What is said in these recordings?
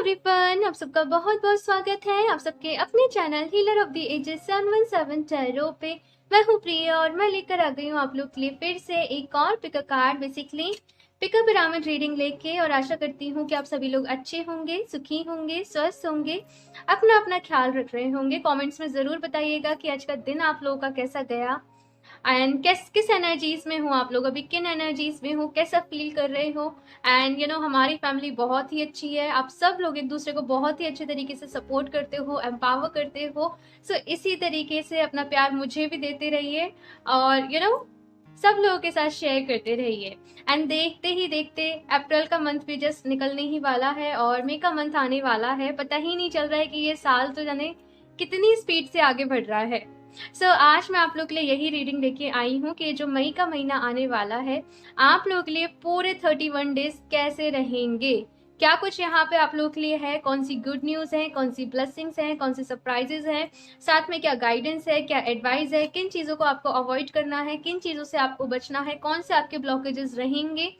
Everyone, आप सबका बहुत बहुत स्वागत है आप सबके अपने channel healer of the ages 717 tarot पे। मैं हूँ प्रिया और मैं लेकर आ गई हूँ आप लोग के लिए फिर से एक और pickup card, basically pickup pyramid reading लेके। और आशा करती हूँ कि आप सभी लोग अच्छे होंगे, सुखी होंगे, स्वस्थ होंगे, अपना अपना ख्याल रख रहे होंगे। कमेंट्स में ज़रूर बताइएगा कि आज का दिन आप लोगों का कैसा गया एंड किस एनर्जीज में हो आप लोग, अभी किन एनर्जीज में हो, कैसा फील कर रहे हो। एंड हमारी फैमिली बहुत ही अच्छी है, आप सब लोग एक दूसरे को बहुत ही अच्छे तरीके से सपोर्ट करते हो, एम्पावर करते हो। सो इसी तरीके से अपना प्यार मुझे भी देते रहिए और सब लोगों के साथ शेयर करते रहिए। एंड देखते ही देखते अप्रैल का मंथ भी जस्ट निकलने ही वाला है और मई का मंथ आने वाला है। पता ही नहीं चल रहा है कि ये साल तो जाने कितनी स्पीड से आगे बढ़ रहा है। आज मैं आप लोग के लिए यही रीडिंग लेके आई हूँ कि जो मई का महीना आने वाला है आप लोग के लिए पूरे 31 डेज कैसे रहेंगे, क्या कुछ यहाँ पे आप लोग के लिए है, कौन सी गुड न्यूज़ है, कौन सी ब्लेसिंग्स हैं, कौन सी सरप्राइजेज हैं, साथ में क्या गाइडेंस है, क्या एडवाइस है, किन चीज़ों को आपको अवॉइड करना है, किन चीज़ों से आपको बचना है, कौन से आपके ब्लॉकेजेस रहेंगे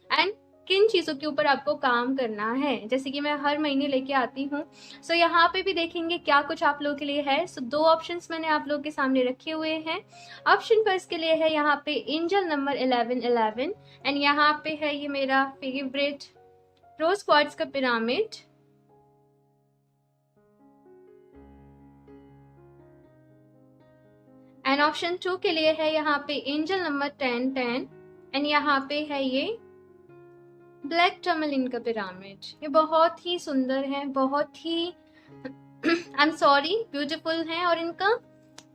एंड किन चीज़ों के ऊपर आपको काम करना है, जैसे कि मैं हर महीने लेके आती हूँ। यहाँ पे भी देखेंगे क्या कुछ आप लोगों के लिए है। दो ऑप्शंस मैंने आप लोगों के सामने रखे हुए हैं। ऑप्शन फर्स्ट के लिए है यहाँ पे एंजल नंबर 1111 एंड यहाँ पे है ये मेरा फेवरेट रोज क्वार्ट्ज का पिरामिड। एंड ऑप्शन 2 के लिए है यहाँ पे एंजल नंबर 1010 एंड यहाँ पे है ये ब्लैक टर्मलिन का पिरामिड। ये बहुत ही सुंदर है, बहुत ही आई एम सॉरी ब्यूटीफुल है और इनका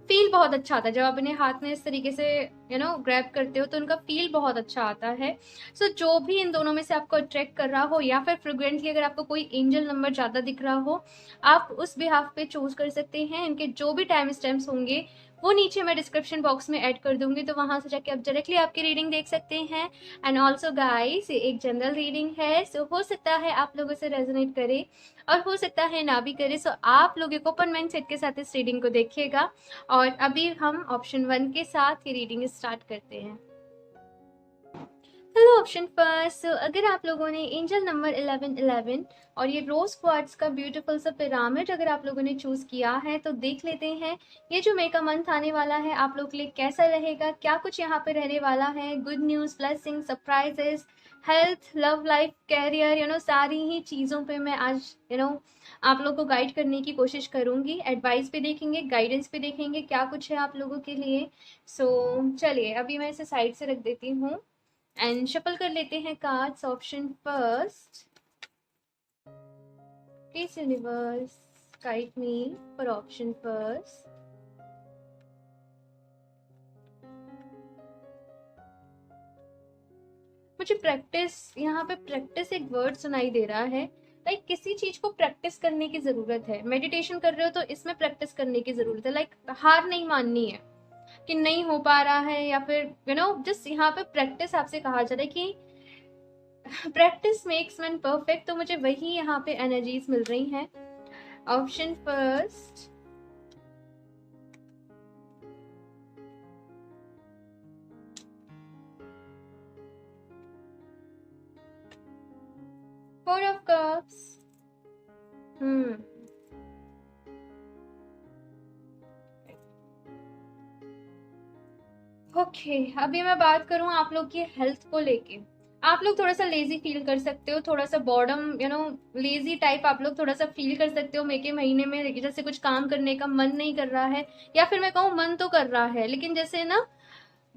फील बहुत अच्छा आता है। जब आप इन्हें हाथ में इस तरीके से ग्रैब करते हो तो उनका फील बहुत अच्छा आता है। जो भी इन दोनों में से आपको अट्रैक्ट कर रहा हो या फिर फ्रिक्वेंटली अगर आपको कोई एंजल नंबर ज़्यादा दिख रहा हो आप उस बिहाफ पे चूज कर सकते हैं। इनके जो भी टाइम स्टैम्प्स होंगे वो नीचे मैं डिस्क्रिप्शन बॉक्स में ऐड कर दूंगी, तो वहां से जाके आप डायरेक्टली आपकी रीडिंग देख सकते हैं। एंड ऑल्सो गाइस, ये एक जनरल रीडिंग है, हो सकता है आप लोगों से रेजोनेट करे और हो सकता है ना भी करे। आप लोग एक ओपन माइंड सेट के साथ इस रीडिंग को देखिएगा। और अभी हम ऑप्शन 1 के साथ ये रीडिंग स्टार्ट करते हैं। हेलो ऑप्शन फर्स्ट, अगर आप लोगों ने एंजल नंबर 1111 और ये रोज क्वार्ट्ज का ब्यूटीफुल सा पिरामिड अगर आप लोगों ने चूज किया है तो देख लेते हैं ये जो मई का मंथ आने वाला है आप लोग के लिए कैसा रहेगा, क्या कुछ यहाँ पे रहने वाला है। Good news, blessing, surprises, health, love life, career, सारी ही चीज़ों पे मैं आज आप लोग को गाइड करने की कोशिश करूंगी। एडवाइस भी देखेंगे, गाइडेंस भी देखेंगे, क्या कुछ है आप लोगों के लिए। चलिए अभी मैं इसे साइड से रख देती हूँ एंड शफल कर लेते हैं cards. Option first, please universe guide me for option first. मुझे प्रैक्टिस, यहाँ पे प्रैक्टिस एक वर्ड सुनाई दे रहा है। लाइक किसी चीज को प्रैक्टिस करने की जरूरत है। मेडिटेशन कर रहे हो तो इसमें प्रैक्टिस करने की जरूरत है। लाइक हार नहीं माननी है कि नहीं हो पा रहा है या फिर जस्ट यहाँ पे प्रैक्टिस आपसे कहा जा रहा है कि प्रैक्टिस मेक्स मैन परफेक्ट। तो मुझे वही यहाँ पे एनर्जीज मिल रही हैं। Option first, four of cups. Okay, अभी मैं बात करूं आप लोग की हेल्थ को लेके। आप लोग थोड़ा सा लेजी फील कर सकते हो, थोड़ा सा बॉर्डम लेजी टाइप आप लोग थोड़ा सा फील कर सकते हो मई के महीने में। जैसे कुछ काम करने का मन नहीं कर रहा है या फिर मैं कहूँ मन तो कर रहा है लेकिन जैसे ना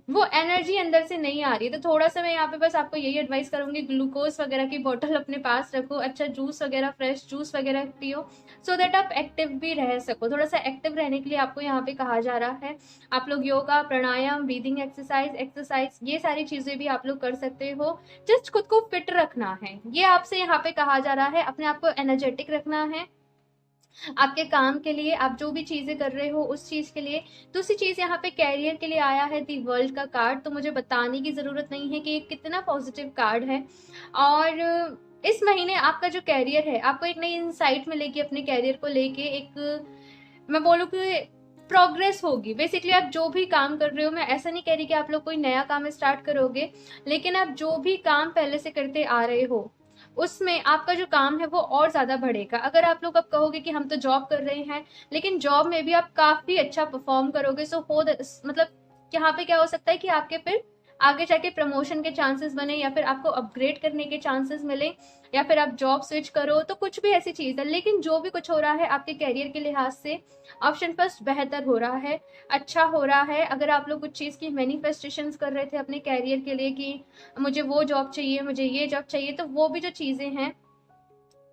वो एनर्जी अंदर से नहीं आ रही है। तो थोड़ा सा मैं यहाँ पे बस आपको यही एडवाइस करूंगी, ग्लूकोज वगैरह की बोतल अपने पास रखो, अच्छा जूस वगैरह, फ्रेश जूस वगैरह पियो, सो दैट आप एक्टिव भी रह सको। थोड़ा सा एक्टिव रहने के लिए आपको यहाँ पे कहा जा रहा है। आप लोग योगा, प्राणायाम, ब्रीदिंग एक्सरसाइज ये सारी चीजें भी आप लोग कर सकते हो। जस्ट खुद को फिट रखना है, ये आपसे यहाँ पे कहा जा रहा है। अपने आप को एनर्जेटिक रखना है आपके काम के लिए, आप जो भी चीजें कर रहे हो उस चीज के लिए। दूसरी चीज यहाँ पे कैरियर के लिए आया है दी वर्ल्ड का कार्ड, तो मुझे बताने की जरूरत नहीं है कि ये कितना पॉजिटिव कार्ड है। और इस महीने आपका जो कैरियर है आपको एक नई इंसाइट मिलेगी अपने कैरियर को लेके। एक मैं बोलूँ कि प्रोग्रेस होगी। बेसिकली आप जो भी काम कर रहे हो, मैं ऐसा नहीं कह रही कि आप लोग कोई नया काम स्टार्ट करोगे, लेकिन आप जो भी काम पहले से करते आ रहे हो उसमें आपका जो काम है वो और ज़्यादा बढ़ेगा। अगर आप लोग अब कहोगे कि हम तो जॉब कर रहे हैं, लेकिन जॉब में भी आप काफ़ी अच्छा परफॉर्म करोगे, सो मतलब यहाँ पे क्या हो सकता है कि आपके फिर आगे जाके प्रमोशन के चांसेस बने, या फिर आपको अपग्रेड करने के चांसेस मिले, या फिर आप जॉब स्विच करो, तो कुछ भी ऐसी चीज़ है। लेकिन जो भी कुछ हो रहा है आपके करियर के लिहाज से, ऑप्शन फर्स्ट बेहतर हो रहा है, अच्छा हो रहा है। अगर आप लोग कुछ चीज़ की मैनिफेस्टेशंस कर रहे थे अपने करियर के लिए कि मुझे वो जॉब चाहिए, मुझे ये जॉब चाहिए, तो वो भी जो चीज़ें हैं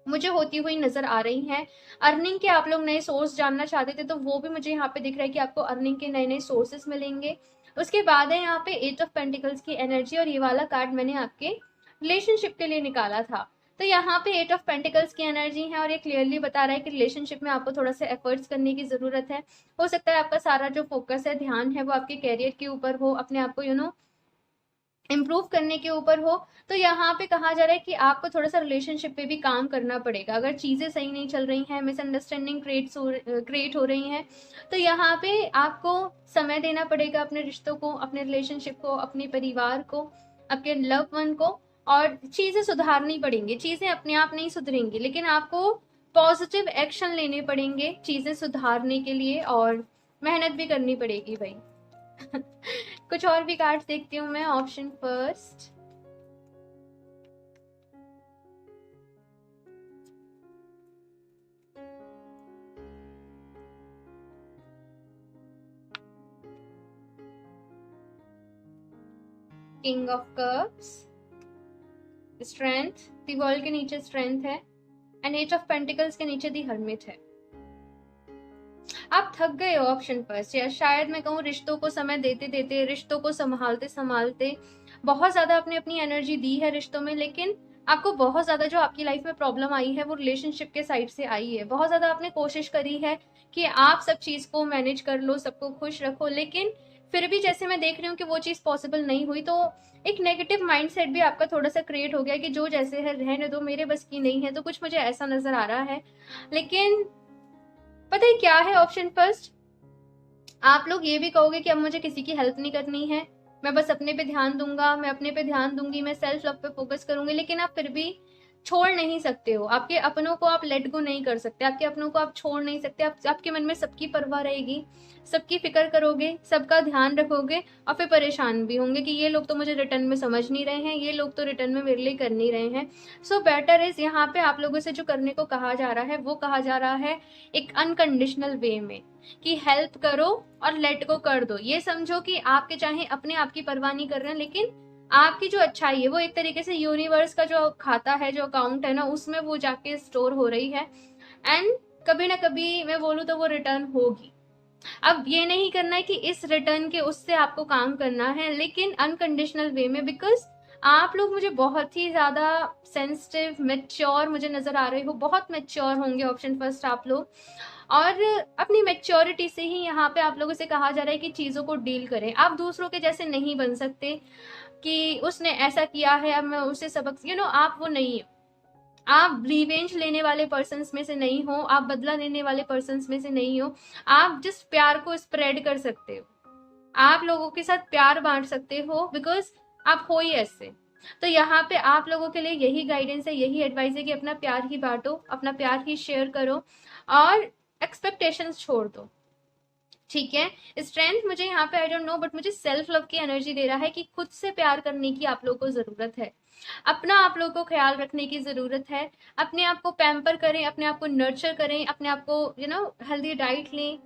मुझे होती हुई नज़र आ रही हैं। अर्निंग के आप लोग नए सोर्स जानना चाहते थे, तो वो भी मुझे यहाँ पे दिख रहा है कि आपको अर्निंग के नए-नए सोर्सेस मिलेंगे। उसके बाद है यहाँ पे एट ऑफ पेंटिकल्स की एनर्जी, और ये वाला कार्ड मैंने आपके रिलेशनशिप के लिए निकाला था। तो यहाँ पे एट ऑफ पेंटिकल्स की एनर्जी है, और ये क्लियरली बता रहा है कि रिलेशनशिप में आपको थोड़ा सा एफर्ट्स करने की ज़रूरत है। हो सकता है आपका सारा जो फोकस है, ध्यान है, वो आपके करियर के ऊपर हो, अपने आप को इम्प्रूव करने के ऊपर हो। तो यहाँ पे कहा जा रहा है कि आपको थोड़ा सा रिलेशनशिप पे भी काम करना पड़ेगा। अगर चीज़ें सही नहीं चल रही हैं, मिसअंडरस्टैंडिंग क्रिएट हो रही हैं, तो यहाँ पे आपको समय देना पड़ेगा अपने रिश्तों को, अपने रिलेशनशिप को, अपने परिवार को, आपके लव वन को, और चीज़ें सुधारनी पड़ेंगी। चीज़ें अपने आप नहीं सुधरेंगी, लेकिन आपको पॉजिटिव एक्शन लेने पड़ेंगे चीज़ें सुधारने के लिए, और मेहनत भी करनी पड़ेगी भाई। कुछ और भी कार्ड्स देखती हूँ मैं। Option first, king of cups, strength, the world के नीचे स्ट्रेंथ है, एंड एट ऑफ पेंटिकल्स के नीचे दी हर्मिट है। आप थक गए हो ऑप्शन फर्स्ट, या शायद मैं कहूँ रिश्तों को समय देते देते, रिश्तों को संभालते संभालते बहुत ज्यादा आपने अपनी एनर्जी दी है रिश्तों में, लेकिन आपको बहुत ज्यादा जो आपकी लाइफ में प्रॉब्लम आई है वो रिलेशनशिप के साइड से आई है। बहुत ज्यादा आपने कोशिश करी है कि आप सब चीज को मैनेज कर लो, सबको खुश रखो, लेकिन फिर भी जैसे मैं देख रही हूँ कि वो चीज पॉसिबल नहीं हुई, तो एक नेगेटिव माइंडसेट भी आपका थोड़ा सा क्रिएट हो गया कि जो जैसे है रहने दो, मेरे बस की नहीं है। तो कुछ मुझे ऐसा नजर आ रहा है। लेकिन पता है क्या है ऑप्शन फर्स्ट, आप लोग ये भी कहोगे कि अब मुझे किसी की हेल्प नहीं करनी है, मैं बस अपने पे ध्यान दूंगा, मैं अपने पे ध्यान दूंगी, मैं सेल्फ लव पे फोकस करूंगी, लेकिन आप फिर भी छोड़ नहीं सकते हो। आपके अपनों को आप लेट गो नहीं कर सकते, आपके अपनों को आप छोड़ नहीं सकते। आपके मन में सबकी परवाह रहेगी, सबकी फिक्र करोगे, सबका ध्यान रखोगे, और फिर परेशान भी होंगे कि ये लोग तो मुझे रिटर्न में समझ नहीं रहे हैं, ये लोग तो रिटर्न में मेरे लिए कर नहीं रहे हैं। सो बेटर इज यहाँ पे आप लोगों से जो करने को कहा जा रहा है वो कहा जा रहा है एक अनकंडीशनल वे में, कि हेल्प करो और लेट गो कर दो। ये समझो कि आपके चाहे अपने आप की परवाह नहीं कर रहे हैं, लेकिन आपकी जो अच्छाई है वो एक तरीके से यूनिवर्स का जो खाता है, जो अकाउंट है ना, उसमें वो जाके स्टोर हो रही है, एंड कभी ना कभी मैं बोलूँ तो वो रिटर्न होगी। अब ये नहीं करना है कि इस रिटर्न के उससे आपको काम करना है, लेकिन अनकंडीशनल वे में, बिकॉज आप लोग मुझे बहुत ही ज्यादा सेंसिटिव, मेच्योर मुझे नजर आ रहे हो, बहुत मेच्योर होंगे ऑप्शन फर्स्ट आप लोग, और अपनी मेच्योरिटी से ही यहाँ पे आप लोगों से कहा जा रहा है कि चीजों को डील करें। आप दूसरों के जैसे नहीं बन सकते कि उसने ऐसा किया है अब मैं उससे सबक, आप वो नहीं हो। आप रिवेंज लेने वाले पर्सन में से नहीं हो, आप बदला लेने वाले पर्सन में से नहीं हो। आप जिस प्यार को स्प्रेड कर सकते हो, आप लोगों के साथ प्यार बांट सकते हो, बिकॉज आप हो ही ऐसे। तो यहाँ पे आप लोगों के लिए यही गाइडेंस है, यही एडवाइस है कि अपना प्यार ही बांटो, अपना प्यार ही शेयर करो, और एक्सपेक्टेशंस छोड़ दो। ठीक है। स्ट्रेंथ मुझे यहाँ पे आई डोंट नो, बट मुझे सेल्फ लव की एनर्जी दे रहा है कि खुद से प्यार करने की आप लोगों को जरूरत है, अपना आप लोगों को ख्याल रखने की जरूरत है, अपने आप को पैम्पर करें, अपने आप को नर्चर करें, अपने आप को हेल्दी डाइट लें।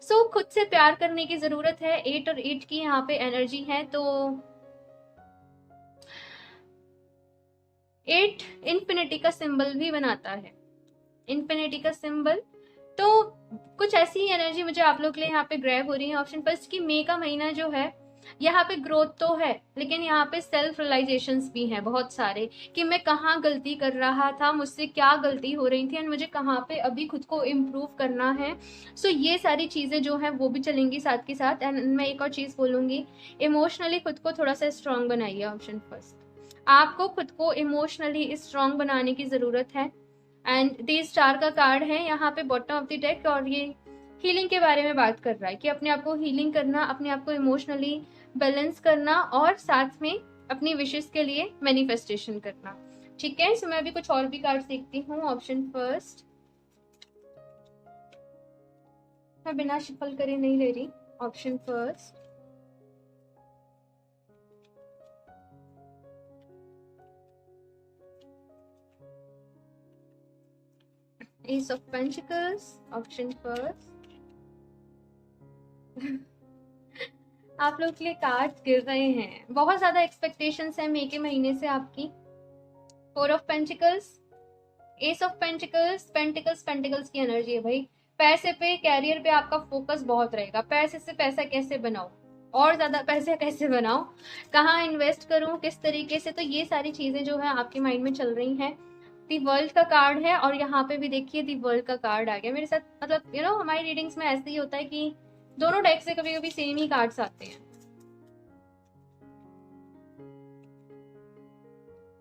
सो खुद से प्यार करने की जरूरत है। 8 और 8 की यहाँ पे एनर्जी है, तो 8 इन्फिनिटी का सिंबल भी बनाता है, इन्फिनिटी का सिंबल। तो कुछ ऐसी एनर्जी मुझे आप लोग के लिए यहाँ पे ग्रैब हो रही है ऑप्शन फर्स्ट की। मई का महीना जो है, यहाँ पे ग्रोथ तो है, लेकिन यहाँ पे सेल्फ रियलाइजेशंस भी हैं बहुत सारे, कि मैं कहाँ गलती कर रहा था, मुझसे क्या गलती हो रही थी, एंड मुझे कहाँ पे अभी खुद को इम्प्रूव करना है। सो ये सारी चीजें जो है वो भी चलेंगी साथ के साथ। एंड मैं एक और चीज बोलूंगी, इमोशनली खुद को थोड़ा सा स्ट्रांग बनाइए ऑप्शन फर्स्ट। आपको खुद को इमोशनली स्ट्रांग बनाने की जरूरत है। एंड दी स्टार का कार्ड है यहाँ पे बॉटम ऑफ द डेक, और ये हीलिंग के बारे में बात कर रहा है कि अपने आप को हीलिंग करना, अपने आप को इमोशनली बैलेंस करना, और साथ में अपनी विशेष के लिए मैनिफेस्टेशन करना। ठीक है, सो मैं अभी कुछ और भी कार्ड देखती हूँ। ऑप्शन फर्स्ट, मैं बिना शफल करे नहीं ले रही। Option first, S of pentacles. Option first, आप लोग के लिए कार्ड्स गिर रहे हैं, बहुत ज्यादा एक्सपेक्टेशंस है मई के महीने से आपकी। Four of pentacles, S of pentacles, pentacles pentacles की एनर्जी है भाई। पैसे पे, कैरियर पे आपका फोकस बहुत रहेगा। पैसे से पैसा कैसे बनाओ, और ज्यादा पैसे कैसे बनाओ, कहाँ इन्वेस्ट करूं, किस तरीके से, तो ये सारी चीजें जो है आपके माइंड में चल रही हैं। दी वर्ल्ड का कार्ड है और यहाँ पे भी देखिए दी वर्ल्ड का कार्ड आ गया मेरे साथ। मतलब हमारी रीडिंग्स में ऐसे ही होता है कि दोनों डेक से कभी कभी सेम ही कार्ड्स आते हैं।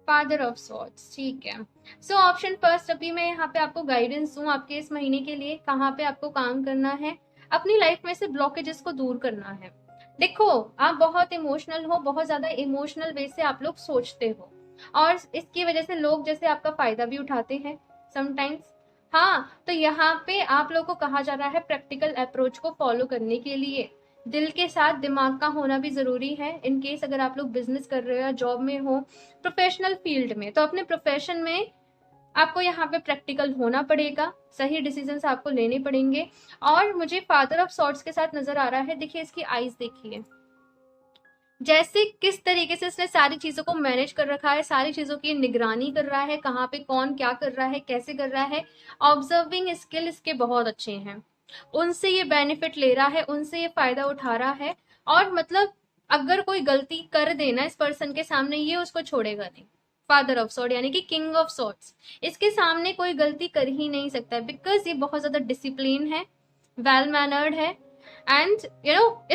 फादर ऑफ सॉर्ड्स, ठीक है। सो ऑप्शन फर्स्ट, अभी मैं यहाँ पे आपको गाइडेंस दूं आपके इस महीने के लिए, कहाँ पे आपको काम करना है, अपनी लाइफ में से ब्लॉकेजेस को दूर करना है। देखो, आप बहुत इमोशनल हो, बहुत ज्यादा इमोशनल वे से आप लोग सोचते हो, और इसकी वजह से लोग जैसे आपका फायदा भी उठाते हैं समटाइम्स। हाँ, तो यहाँ पे आप लोग को कहा जा रहा है प्रैक्टिकल अप्रोच को फॉलो करने के लिए। दिल के साथ दिमाग का होना भी जरूरी है। इन केस अगर आप लोग बिजनेस कर रहे हो या जॉब में हो, प्रोफेशनल फील्ड में, तो अपने प्रोफेशन में आपको यहाँ पे प्रैक्टिकल होना पड़ेगा, सही डिसीजंस आपको लेने पड़ेंगे। और मुझे फादर ऑफ सॉर्ड्स के साथ नजर आ रहा है, देखिए इसकी आईज देखिए, जैसे किस तरीके से इसने सारी चीजों को मैनेज कर रखा है, सारी चीजों की निगरानी कर रहा है, कहाँ पे कौन क्या कर रहा है, कैसे कर रहा है। ऑब्जर्विंग स्किल इसके बहुत अच्छे हैं, उनसे ये बेनिफिट ले रहा है, उनसे ये फायदा उठा रहा है। और मतलब अगर कोई गलती कर देना इस पर्सन के सामने, ये उसको छोड़ेगा नहीं। फादर ऑफ सॉर्ड यानी कि किंग ऑफ सॉर्ड्स, इसके सामने कोई गलती कर ही नहीं सकता है, बिकॉज ये बहुत ज्यादा डिसिप्लिन है, वेल मैनर्ड है, एंड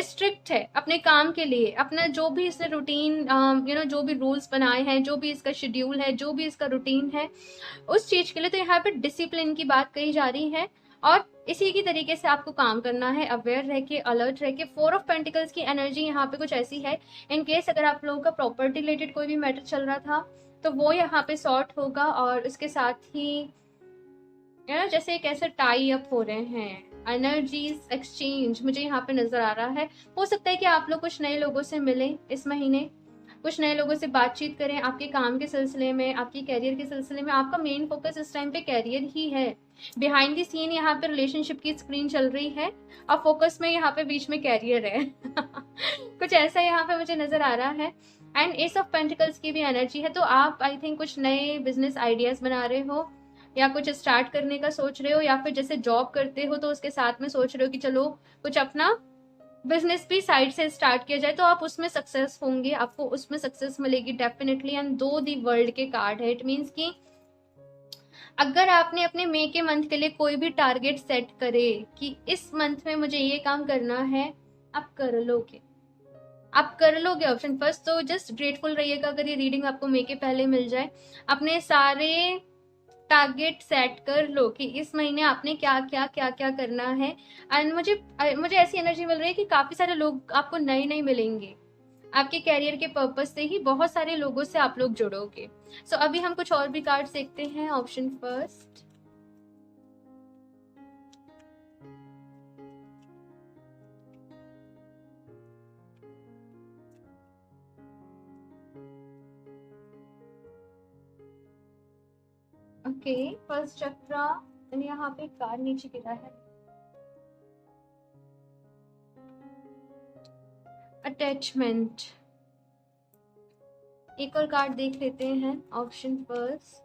स्ट्रिक्ट है अपने काम के लिए। अपना जो भी इसने रूटीन जो भी रूल्स बनाए हैं, जो भी इसका शेड्यूल है, जो भी इसका रूटीन है, उस चीज के लिए तो यहाँ पे डिसिप्लिन की बात कही जा रही है। और इसी की तरीके से आपको काम करना है, अवेयर रह के, अलर्ट रह के। फोर ऑफ पेंटिकल्स की एनर्जी यहाँ पे कुछ ऐसी है, इन केस अगर आप लोगों का प्रॉपर्टी रिलेटेड कोई भी मैटर चल रहा था तो वो यहाँ पे सॉर्ट होगा। और इसके साथ ही जैसे एक ऐसे टाई अप हो रहे हैं, एनर्जीज एक्सचेंज मुझे यहाँ पे नजर आ रहा है। हो सकता है कि आप लोग कुछ नए लोगों से मिलें इस महीने, कुछ नए लोगों से बातचीत करें आपके काम के सिलसिले में, आपके कैरियर के सिलसिले में। आपका मेन फोकस इस टाइम पे कैरियर ही है। बिहाइंड द सीन यहाँ पे रिलेशनशिप की स्क्रीन चल रही है और फोकस में यहाँ पे बीच में कैरियर है। कुछ ऐसा यहाँ पे मुझे नजर आ रहा है। एंड एस ऑफ पेंटिकल्स की भी एनर्जी है, तो आप आई थिंक कुछ नए बिजनेस आइडियाज बना रहे हो, या कुछ स्टार्ट करने का सोच रहे हो, या फिर जैसे जॉब करते हो तो उसके साथ में सोच रहे हो कि चलो कुछ अपना बिजनेस भी साइड से स्टार्ट किया जाए, तो आप उसमें सक्सेस होंगे, आपको उसमें सक्सेस मिलेगी डेफिनेटली। एंड दो दी वर्ल्ड के कार्ड है, इट मीन्स कि अगर आपने अपने मई के मंथ के लिए कोई भी टारगेट सेट करे कि इस मंथ में मुझे ये काम करना है, आप कर लोगे, आप कर लोगे। ऑप्शन फर्स्ट, तो जस्ट ग्रेटफुल रहिएगा अगर ये रीडिंग आपको मई के पहले मिल जाए। अपने सारे टारगेट सेट कर लो कि इस महीने आपने क्या क्या क्या क्या करना है। एंड मुझे ऐसी एनर्जी मिल रही है कि काफी सारे लोग आपको नए नए मिलेंगे, आपके कैरियर के पर्पस से ही बहुत सारे लोगों से आप लोग जुड़ोगे। सो अभी हम कुछ और भी कार्ड्स देखते हैं। ऑप्शन फर्स्ट, ओके, फर्स्ट चक्रा, यहाँ पे कार्ड नीचे गिरा है, अटैचमेंट। एक और कार्ड देख लेते हैं। Option first,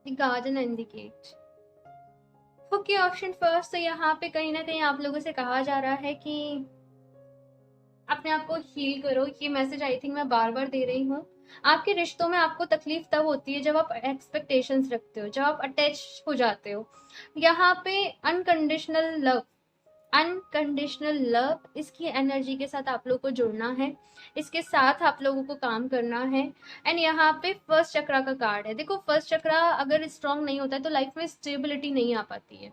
the garden and the gate. Okay, option first, तो यहाँ पे कहीं ना कहीं आप लोगों से कहा जा रहा है कि अपने आप को हील करो। ये मैसेज आई थिंक मैं बार बार दे रही हूँ। आपके रिश्तों में आपको तकलीफ तब होती है जब आप एक्सपेक्टेशंस रखते हो, जब आप अटैच हो जाते हो। यहाँ पे अनकंडीशनल लव, अनकंडीशनल लव, इसकी एनर्जी के साथ आप लोग को जुड़ना है, इसके साथ आप लोगों को काम करना है। एंड यहाँ पे फर्स्ट चक्रा का कार्ड है। देखो, फर्स्ट चक्रा अगर स्ट्रांग नहीं होता है तो लाइफ में स्टेबिलिटी नहीं आ पाती है।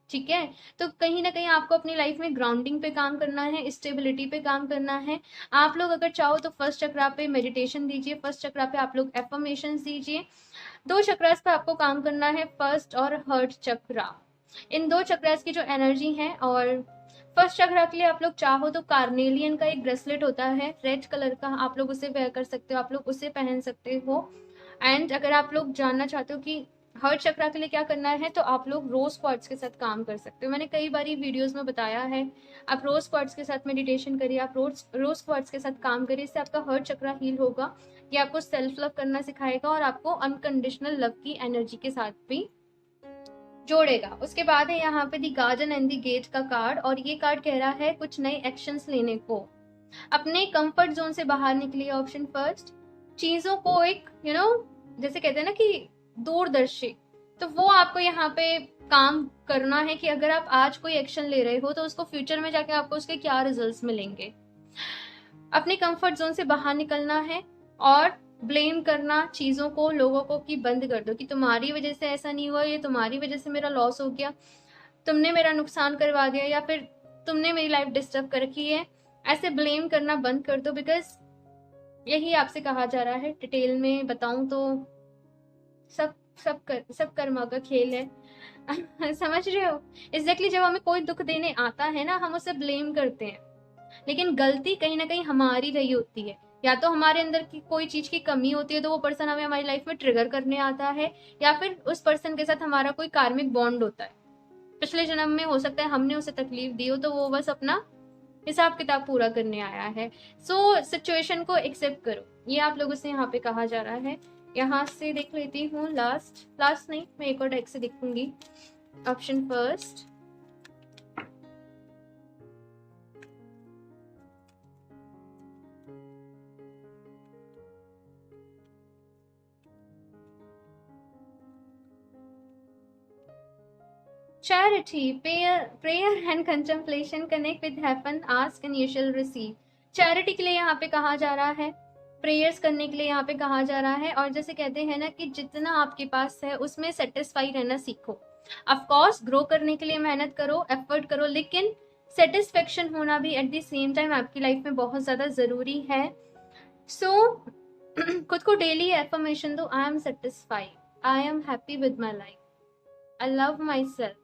ठीक है। तो कहीं ना कहीं आपको अपनी लाइफ में ग्राउंडिंग पे काम करना है, स्टेबिलिटी पे काम करना है। आप लोग अगर चाहो तो फर्स्ट चक्रा पे मेडिटेशन दीजिए, फर्स्ट चक्रा पे आप लोग एफर्मेशंस दीजिए। 2 चक्रास पे आपको काम करना है, फर्स्ट और हर्ट चक्रा। इन 2 चक्रास की जो एनर्जी है, और फर्स्ट चक्रा के लिए आप लोग चाहो तो कार्नेलियन का एक ब्रेसलेट होता है रेड कलर का, आप लोग उसे वेयर कर सकते हो, आप लोग उसे पहन सकते हो। एंड अगर आप लोग जानना चाहते हो कि हर्ट चक्रा के लिए क्या करना है, तो आप लोग रोज क्वार्ट्ज के साथ काम कर सकते हो। मैंने कई बारी वीडियोस में बताया है, आप रोज क्वार्ट्ज के साथ मेडिटेशन करिए, आप रोज क्वार्ट्ज के साथ काम करिए, इससे आपका हर्ट चक्रा हील होगा। ये आपको सेल्फ लव करना सिखाएगा और आपको अनकंडीशनल लव की एनर्जी के साथ भी जोड़ेगा। उसके बाद है यहाँ पे दी गार्डन एंड दी गेट का कार्ड, और ये कार्ड कह रहा है कुछ नए एक्शंस लेने को, अपने कंफर्ट जोन से बाहर निकलिए। ऑप्शन फर्स्ट, चीजों को एक जैसे कहते हैं ना कि दूरदर्शी, तो वो आपको यहाँ पे काम करना है कि अगर आप आज कोई एक्शन ले रहे हो तो उसको फ्यूचर में जाके आपको उसके क्या रिजल्ट्स मिलेंगे। अपने कंफर्ट जोन से बाहर निकलना है और ब्लेम करना चीजों को, लोगों को कि बंद कर दो कि तुम्हारी वजह से ऐसा नहीं हुआ, ये तुम्हारी वजह से मेरा लॉस हो गया, तुमने मेरा नुकसान करवा दिया, या फिर तुमने मेरी लाइफ डिस्टर्ब कर रखी है। ऐसे ब्लेम करना बंद कर दो, बिकॉज यही आपसे कहा जा रहा है। डिटेल में बताऊं तो सब कर्मा का खेल है। समझ रहे हो? एग्जैक्टली जब हमें कोई दुख देने आता है ना, हम उसे ब्लेम करते हैं, लेकिन गलती कहीं ना कहीं हमारी रही होती है। या तो हमारे अंदर की कोई चीज की कमी होती है तो वो पर्सन हमें हमारी लाइफ में ट्रिगर करने आता है, या फिर उस पर्सन के साथ हमारा कोई कार्मिक बॉन्ड होता है, पिछले जन्म में हो सकता है हमने उसे तकलीफ दी हो, तो वो बस अपना हिसाब किताब पूरा करने आया है। सो सिचुएशन को एक्सेप्ट करो, ये आप लोगों से यहाँ पे कहा जा रहा है। यहाँ से देख लेती हूँ, लास्ट नहीं, मैं एक और डेक से देखूंगी। Option first, charity, prayer and contemplation, connect with heaven, ask and you shall receive। Charity के लिए यहाँ पे कहा जा रहा है, प्रेयर्स करने के लिए यहाँ पे कहा जा रहा है, और जैसे कहते हैं ना कि जितना आपके पास है उसमें सेटिस्फाई रहना सीखो। ऑफ कोर्स ग्रो करने के लिए मेहनत करो, एफर्ट करो, लेकिन सेटिस्फेक्शन होना भी एट द सेम टाइम आपकी लाइफ में बहुत ज्यादा जरूरी है। सो खुद को डेली एफर्मेशन दो, I am satisfied, I am happy with my life, I love my self.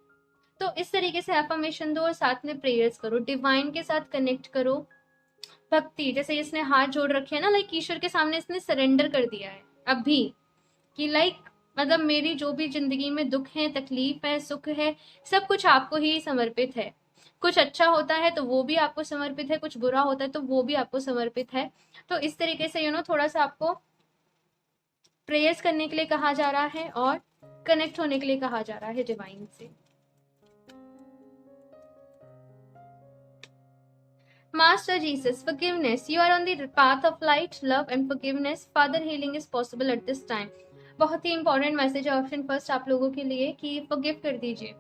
तो इस तरीके से एफर्मेशन दो और साथ में प्रेयर्स करो, डिवाइन के साथ कनेक्ट करो। भक्ति, जैसे इसने हाथ जोड़ रखे हैं ना, लाइक ईश्वर के सामने इसने सरेंडर कर दिया है अभी, कि लाइक मतलब मेरी जो भी जिंदगी में दुख है, तकलीफ है, सुख है, सब कुछ आपको ही समर्पित है। कुछ अच्छा होता है तो वो भी आपको समर्पित है, कुछ बुरा होता है तो वो भी आपको समर्पित है। तो इस तरीके से थोड़ा सा आपको प्रेयर्स करने के लिए कहा जा रहा है और कनेक्ट होने के लिए कहा जा रहा है डिवाइन से। Master Jesus, forgiveness. You are on the path of light, love and forgiveness. Father, healing is possible at this time. बहुत ही इंपॉर्टेंट मैसेज है ऑप्शन फर्स्ट आप लोगों के लिए कि फॉरगिव कर दीजिए,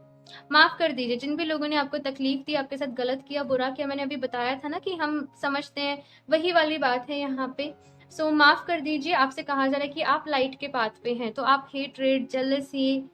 माफ कर दीजिए। जिन भी लोगों ने आपको तकलीफ दी, आपके साथ गलत किया, बुरा किया, मैंने अभी बताया था ना कि हम समझते हैं, वही वाली बात है यहाँ पे। सो माफ कर दीजिए। आपसे कहा जा रहा है कि आप लाइट के पाथ पे हैं, तो आप हेटरेट, जेलसी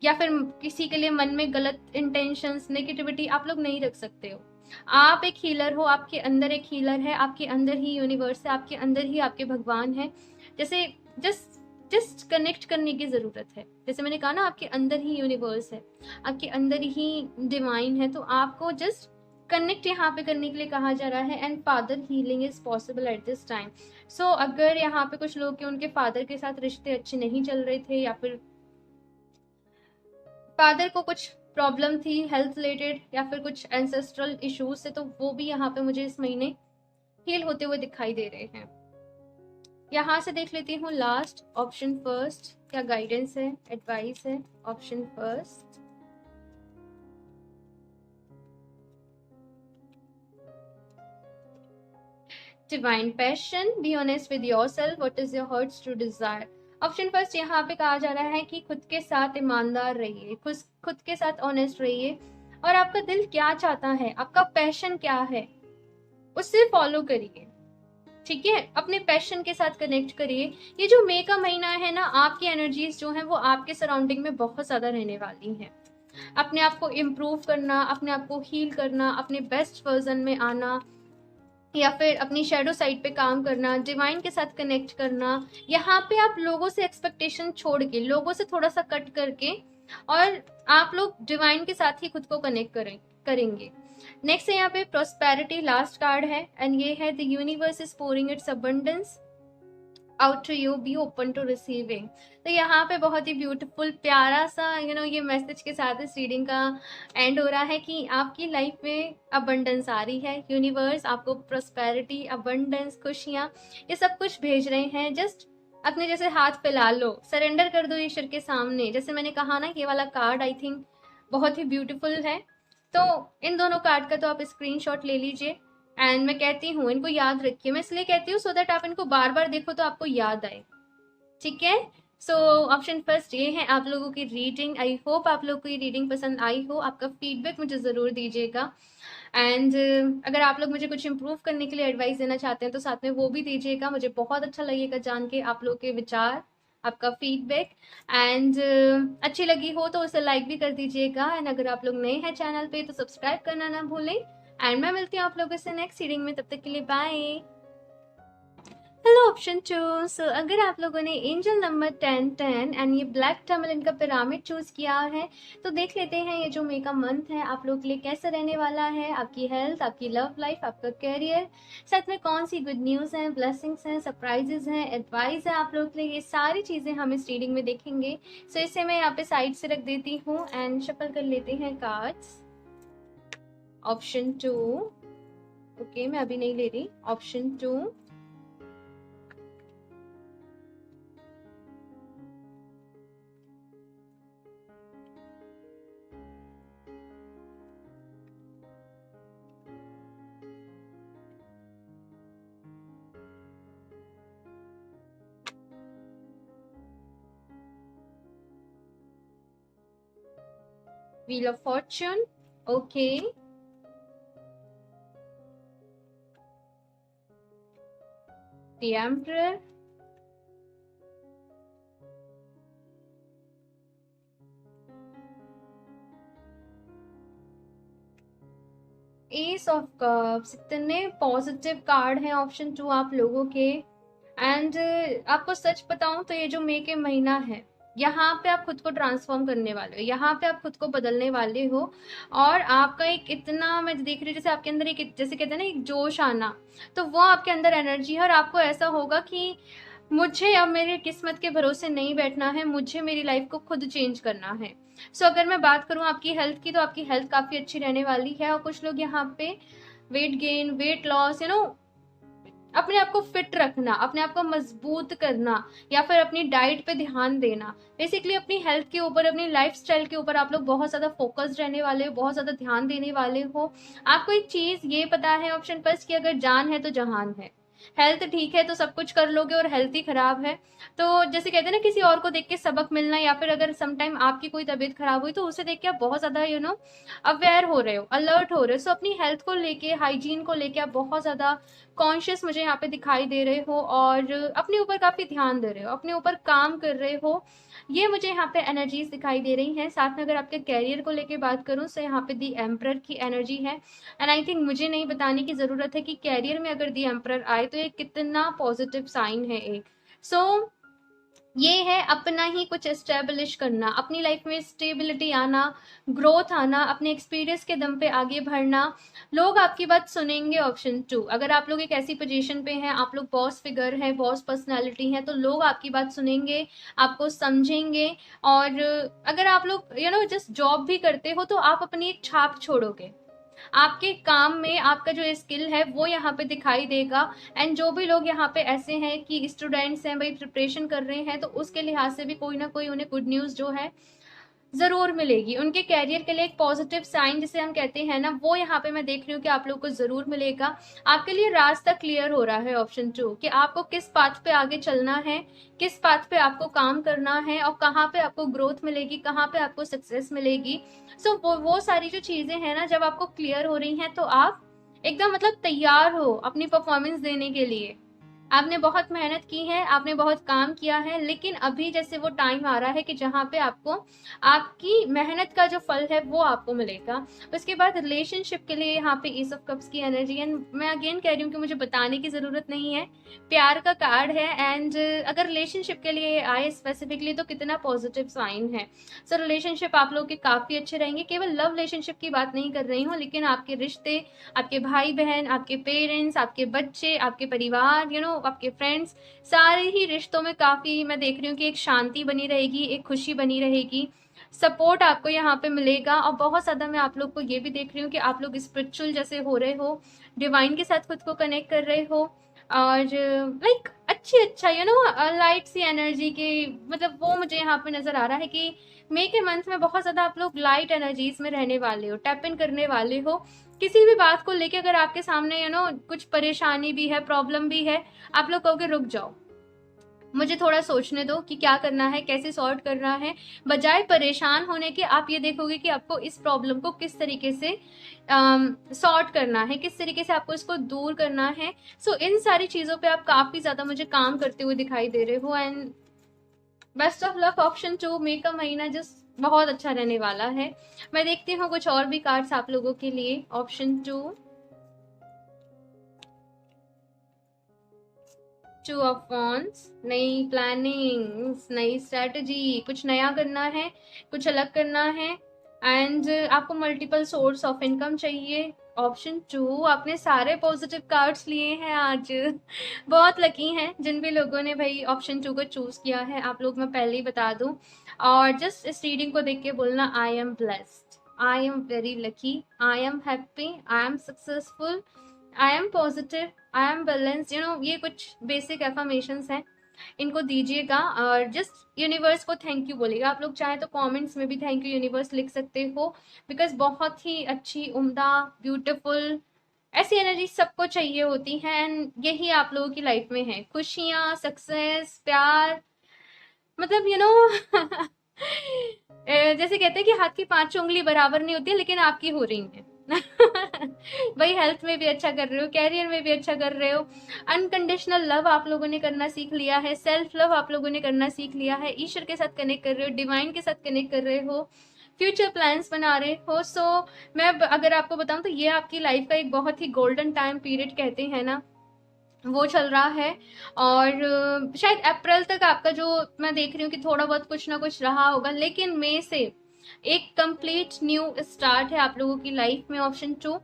या फिर किसी के लिए मन में गलत इंटेंशंस, नेगेटिविटी आप लोग नहीं रख सकते हो। आप एक हीलर हो, आपके अंदर एक हीलर है, आपके अंदर ही यूनिवर्स है, आपके अंदर ही आपके भगवान है। जैसे जस्ट कनेक्ट करने की जरूरत है। जैसे मैंने कहा ना, आपके अंदर ही यूनिवर्स है, आपके अंदर ही डिवाइन है, तो आपको जस्ट कनेक्ट यहाँ पे करने के लिए कहा जा रहा है। And father healing is possible at this time. So अगर यहाँ पे कुछ लोग के उनके फादर के साथ रिश्ते अच्छे नहीं चल रहे थे, या फिर फादर को कुछ प्रॉब्लम थी हेल्थ रिलेटेड, या फिर कुछ एंसेस्ट्रल इश्यूज से, तो वो भी यहाँ पे मुझे इस महीने हील होते हुए दिखाई दे रहे हैं। यहाँ से देख लेती हूँ लास्ट, ऑप्शन फर्स्ट क्या गाइडेंस है, एडवाइस है। Option first, divine passion, be honest with yourself, what is your heart's true desire. Option first यहाँ पे कहा जा रहा है कि खुद के साथ ईमानदार रहिए, खुद के साथ ऑनेस्ट रहिए, और आपका दिल क्या चाहता है, आपका पैशन क्या है, उससे फॉलो करिए। ठीक है, अपने पैशन के साथ कनेक्ट करिए। ये जो मई का महीना है ना, आपकी एनर्जीज जो है वो आपके सराउंडिंग में बहुत ज्यादा रहने वाली हैं। अपने आप को इम्प्रूव करना, अपने आप को हील करना, अपने बेस्ट वर्जन में आना, या फिर अपनी शेडो साइड पे काम करना, डिवाइन के साथ कनेक्ट करना। यहाँ पे आप लोगों से एक्सपेक्टेशन छोड़ के, लोगों से थोड़ा सा कट करके, और आप लोग डिवाइन के साथ ही खुद को कनेक्ट करेंगे। नेक्स्ट है यहाँ पे प्रोस्पेरिटी, लास्ट कार्ड है, एंड ये है the universe is pouring its abundance out to you, be open to receiving. तो यहाँ पे बहुत ही ब्यूटीफुल प्यारा सा ये मैसेज के साथ इस रीडिंग का एंड हो रहा है कि आपकी लाइफ में अबंडेंस आ रही है। यूनिवर्स आपको प्रोस्पेरिटी, अबंडेंस, खुशियाँ, ये सब कुछ भेज रहे हैं। जस्ट अपने जैसे हाथ फैला लो, सरेंडर कर दो ईश्वर के सामने। जैसे मैंने कहा ना, ये वाला कार्ड आई थिंक बहुत ही ब्यूटीफुल है। तो इन दोनों कार्ड का तो आप स्क्रीनशॉट ले लीजिए, एंड मैं कहती हूँ इनको याद रखिए। मैं इसलिए कहती हूँ सो दैट आप इनको बार बार देखो तो आपको याद आए, ठीक है। सो ऑप्शन फर्स्ट ये है आप लोगों की रीडिंग। आई होप आप लोगों को ये रीडिंग पसंद आई हो। आपका फीडबैक मुझे ज़रूर दीजिएगा, एंड अगर आप लोग मुझे कुछ इम्प्रूव करने के लिए एडवाइस देना चाहते हैं तो साथ में वो भी दीजिएगा। मुझे बहुत अच्छा लगेगा जान के आप लोग के विचार, आपका फीडबैक। एंड अच्छी लगी हो तो उसे लाइक भी कर दीजिएगा, एंड अगर आप लोग नए हैं चैनल पे तो सब्सक्राइब करना ना भूलें। एंड मैं मिलती हूँ आप लोगों से नेक्स्ट रीडिंग में, तब तक के लिए बाय। Hello option 2। सो अगर आप लोगों ने एंजल नंबर 1010 एंड ये ब्लैक टर्मलिन का पिरामिड चूज किया है तो देख लेते हैं ये जो मई का मंथ है आप लोग के लिए कैसे रहने वाला है। आपकी हेल्थ, आपकी लव लाइफ, आपका कैरियर, साथ में कौन सी गुड न्यूज है, ब्लेसिंग्स हैं, सरप्राइजेस हैं, एडवाइस है आप लोग के लिए, ये सारी चीजें हम इस रीडिंग में देखेंगे। सो इसे मैं यहाँ पे साइड से रख देती हूँ एंड शफल कर लेते हैं कार्ड्स। ऑप्शन 2, ओके मैं अभी नहीं ले रही। Option 2, Wheel of Fortune, okay. The Emperor, Ace of Cups। इतने पॉजिटिव कार्ड हैं ऑप्शन 2 आप लोगों के। एंड आपको सच बताऊं तो ये जो मई के महीना है, यहाँ पे आप खुद को ट्रांसफॉर्म करने वाले हो, यहाँ पे आप खुद को बदलने वाले हो। और आपका एक इतना, मैं देख रही हूँ जैसे आपके अंदर एक, जैसे कहते हैं ना एक जोश आना, तो वो आपके अंदर एनर्जी है। और आपको ऐसा होगा कि मुझे अब मेरी किस्मत के भरोसे नहीं बैठना है, मुझे मेरी लाइफ को खुद चेंज करना है। सो अगर मैं बात करूँ आपकी हेल्थ की, तो आपकी हेल्थ काफ़ी अच्छी रहने वाली है। और कुछ लोग यहाँ पे वेट गेन, वेट लॉस, अपने आप को फिट रखना, अपने आप को मजबूत करना, या फिर अपनी डाइट पे ध्यान देना, बेसिकली अपनी हेल्थ के ऊपर, अपनी लाइफस्टाइल के ऊपर आप लोग बहुत ज़्यादा फोकस्ड रहने वाले हो, बहुत ज़्यादा ध्यान देने वाले हो। आपको एक चीज़ ये पता है ऑप्शन फर्स्ट कि अगर जान है तो जहान है। हेल्थ ठीक है तो सब कुछ कर लोगे, और हेल्थ ही खराब है तो जैसे कहते हैं ना किसी और को देख के सबक मिलना, या फिर अगर समटाइम आपकी कोई तबीयत खराब हुई तो उसे देख के आप बहुत ज़्यादा अवेयर हो रहे हो, अलर्ट हो रहे हो। सो अपनी हेल्थ को लेके, हाइजीन को लेके आप बहुत ज़्यादा कॉन्शियस मुझे यहाँ पे दिखाई दे रहे हो, और अपने ऊपर काफ़ी ध्यान दे रहे हो, अपने ऊपर काम कर रहे हो, ये मुझे यहाँ पे एनर्जीज दिखाई दे रही हैं। साथ में अगर आपके कैरियर को लेके बात करूँ तो यहाँ पे दी एम्परर की एनर्जी है। एंड आई थिंक मुझे नहीं बताने की ज़रूरत है कि कैरियर में अगर दी एम्परर आए तो ये कितना पॉजिटिव साइन है एक। सो ये है अपना ही कुछ एस्टेब्लिश करना, अपनी लाइफ में स्टेबिलिटी आना, ग्रोथ आना, अपने एक्सपीरियंस के दम पे आगे बढ़ना। लोग आपकी बात सुनेंगे ऑप्शन 2। अगर आप लोग एक ऐसी पोजीशन पे हैं, आप लोग बॉस फिगर हैं, बॉस पर्सनालिटी हैं, तो लोग आपकी बात सुनेंगे, आपको समझेंगे। और अगर आप लोग जस्ट जॉब भी करते हो तो आप अपनी एक छाप छोड़ोगे, आपके काम में आपका जो स्किल है वो यहाँ पे दिखाई देगा। एंड जो भी लोग यहाँ पे ऐसे हैं कि स्टूडेंट्स हैं भाई, प्रिपरेशन कर रहे हैं, तो उसके लिहाज से भी कोई ना कोई उन्हें गुड न्यूज़ जो है ज़रूर मिलेगी। उनके कैरियर के लिए एक पॉजिटिव साइन जिसे हम कहते हैं ना, वो यहाँ पे मैं देख रही हूँ कि आप लोग को ज़रूर मिलेगा। आपके लिए रास्ता क्लियर हो रहा है ऑप्शन 2 कि आपको किस पाथ पे आगे चलना है, किस पाथ पे आपको काम करना है, और कहाँ पे आपको ग्रोथ मिलेगी, कहाँ पे आपको सक्सेस मिलेगी। सो वो सारी जो चीज़ें हैं ना, जब आपको क्लियर हो रही हैं तो आप एकदम मतलब तैयार हो अपनी परफॉर्मेंस देने के लिए। आपने बहुत मेहनत की है, आपने बहुत काम किया है, लेकिन अभी जैसे वो टाइम आ रहा है कि जहाँ पे आपको आपकी मेहनत का जो फल है वो आपको मिलेगा। उसके बाद रिलेशनशिप के लिए यहाँ पे एस ऑफ कप्स की एनर्जी, एंड मैं अगेन कह रही हूँ कि मुझे बताने की ज़रूरत नहीं है, प्यार का कार्ड है। एंड अगर रिलेशनशिप के लिए आए स्पेसिफिकली तो कितना पॉजिटिव साइन है। सो रिलेशनशिप आप लोग के काफ़ी अच्छे रहेंगे। केवल लव रिलेशनशिप की बात नहीं कर रही हूँ, लेकिन आपके रिश्ते, आपके भाई बहन, आपके पेरेंट्स, आपके बच्चे, आपके परिवार, आपके फ्रेंड्स, सारे ही रिश्तों में काफ़ी मैं देख रही हूँ कि एक शांति बनी रहेगी, एक खुशी बनी रहेगी, सपोर्ट आपको यहाँ पे मिलेगा। और बहुत ज़्यादा मैं आप लोग को ये भी देख रही हूँ कि आप लोग स्पिरिचुअल जैसे हो रहे हो, डिवाइन के साथ खुद को कनेक्ट कर रहे हो, और लाइक अच्छी अच्छा लाइट सी एनर्जी की, मतलब वो मुझे यहाँ पे नज़र आ रहा है कि मई के मंथ में बहुत ज़्यादा आप लोग लाइट एनर्जीज में रहने वाले हो, टैप इन करने वाले हो। किसी भी बात को लेके अगर आपके सामने कुछ परेशानी भी है, प्रॉब्लम भी है, आप लोग कहोगे रुक जाओ, मुझे थोड़ा सोचने दो कि क्या करना है, कैसे सॉर्ट करना है। बजाय परेशान होने के आप ये देखोगे कि आपको इस प्रॉब्लम को किस तरीके से सॉर्ट करना है, किस तरीके से आपको इसको दूर करना है। सो इन सारी चीज़ों पे आप काफ़ी ज़्यादा मुझे काम करते हुए दिखाई दे रहे हो। And best of luck option 2, मई का महीना जिस बहुत अच्छा रहने वाला है। मैं देखती हूँ कुछ और भी कार्ड्स आप लोगों के लिए। ऑप्शन 2, 2 ऑफ वॉन्ड्स, नई प्लानिंग्स, नई स्ट्रैटेजी, कुछ नया करना है, कुछ अलग करना है। एंड आपको मल्टीपल सोर्स ऑफ इनकम चाहिए। ऑप्शन 2, आपने सारे पॉजिटिव कार्ड्स लिए हैं आज। बहुत लकी हैं जिन भी लोगों ने भाई ऑप्शन 2 को चूज किया है। आप लोग मैं पहले ही बता दूं, और जस्ट इस रीडिंग को देख के बोलना I am blessed, I am very lucky, I am happy, I am successful, I am positive, I am balanced. ये कुछ बेसिक एफर्मेशंस हैं, इनको दीजिएगा और जस्ट यूनिवर्स को थैंक यू बोलिएगा। आप लोग चाहें तो कमेंट्स में भी थैंक यू यूनिवर्स लिख सकते हो, बिकॉज बहुत ही अच्छी, उम्दा, ब्यूटीफुल ऐसी एनर्जी सबको चाहिए होती है। एंड यही आप लोगों की लाइफ में है, खुशियाँ, सक्सेस, प्यार, मतलब जैसे कहते हैं कि हाथ की 5 उंगली बराबर नहीं होती, लेकिन आपकी हो रही है। भाई हेल्थ में भी अच्छा कर रहे हो, कैरियर में भी अच्छा कर रहे हो, अनकंडीशनल लव आप लोगों ने करना सीख लिया है, सेल्फ लव आप लोगों ने करना सीख लिया है, ईश्वर के साथ कनेक्ट कर रहे हो, डिवाइन के साथ कनेक्ट कर रहे हो, फ्यूचर प्लान्स बना रहे हो। सो मैं अगर आपको बताऊं तो ये आपकी लाइफ का एक बहुत ही गोल्डन टाइम पीरियड कहते हैं ना, वो चल रहा है। और शायद अप्रैल तक आपका जो मैं देख रही हूँ कि थोड़ा बहुत कुछ ना कुछ रहा होगा, लेकिन मई से एक कंप्लीट न्यू स्टार्ट है आप लोगों की लाइफ में। ऑप्शन 2,